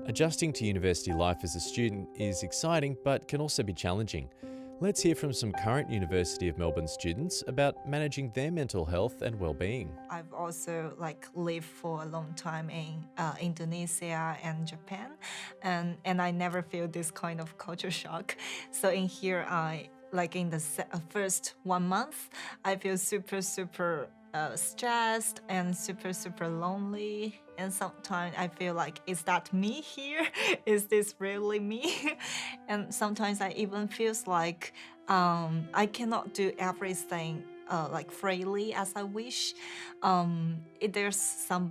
Adjusting to university life as a student is exciting but can also be challenging. Let's hear from some current University of Melbourne students about managing their mental health and well-being. I've also lived for a long time in Indonesia and Japan, and I never feel this kind of culture shock. So in here, in the first 1 month, I feel super stressed and super lonely. And sometimes I feel like, is that me here? Is this really me? And sometimes I even feels like I cannot do everything freely as I wish. There's some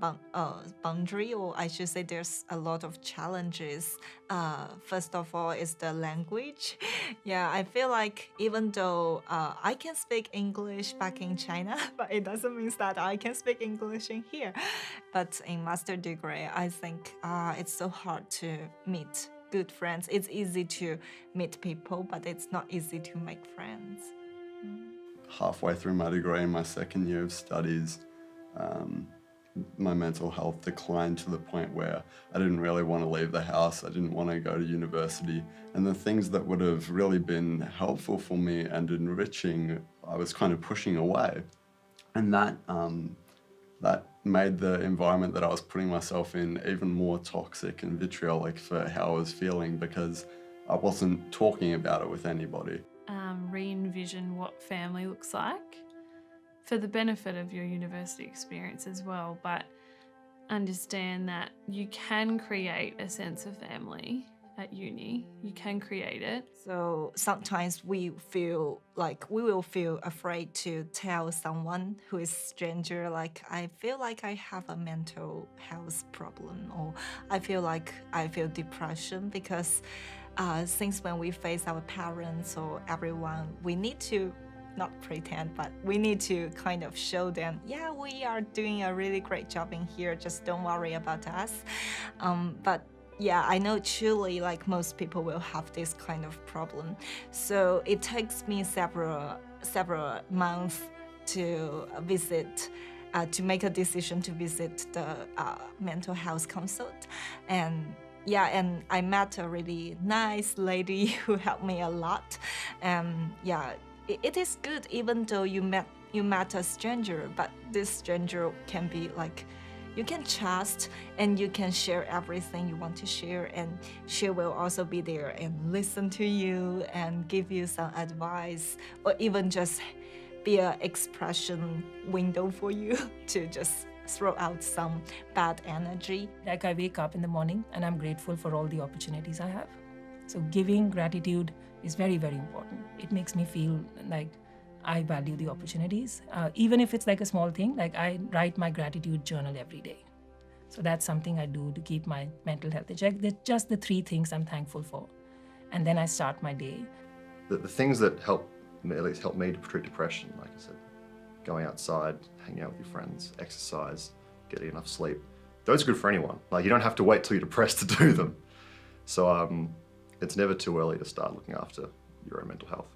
boundary, or I should say, there's a lot of challenges. First of all, is the language. Yeah, I feel like even though I can speak English back in China, but it doesn't mean that I can speak English in here. But in master degree, I think it's so hard to meet good friends. It's easy to meet people, but it's not easy to make friends. Halfway through my degree in my second year of studies, my mental health declined to the point where I didn't really want to leave the house. I didn't want to go to university. And the things that would have really been helpful for me and enriching, I was kind of pushing away. And that made the environment that I was putting myself in even more toxic and vitriolic for how I was feeling, because I wasn't talking about it with anybody. Re-envision what family looks like for the benefit of your university experience as well, but understand that you can create a sense of family at uni. You can create it. So sometimes we will feel afraid to tell someone who is stranger, like, I feel like I have a mental health problem, or I feel like I feel depression, because since when we face our parents or everyone, we need to not pretend, but we need to kind of show them, yeah, we are doing a really great job in here, just don't worry about us. But yeah, I know truly most people will have this kind of problem. So it takes me several months to visit, to make a decision to visit the mental health consult. And yeah, and I met a really nice lady who helped me a lot. Yeah, it is good even though you met a stranger, but this stranger can be you can trust, and you can share everything you want to share, and she will also be there and listen to you and give you some advice, or even just be an expression window for you to just throw out some bad energy. I wake up in the morning and I'm grateful for all the opportunities I have. So giving gratitude is very important. It makes me feel like I value the opportunities. Even if it's a small thing, I write my gratitude journal every day. So that's something I do to keep my mental health in check. Just the 3 things I'm thankful for. And then I start my day. The things that help me to treat depression, like I said, going outside, hanging out with your friends, exercise, getting enough sleep, those are good for anyone. You don't have to wait till you're depressed to do them. So it's never too early to start looking after your own mental health.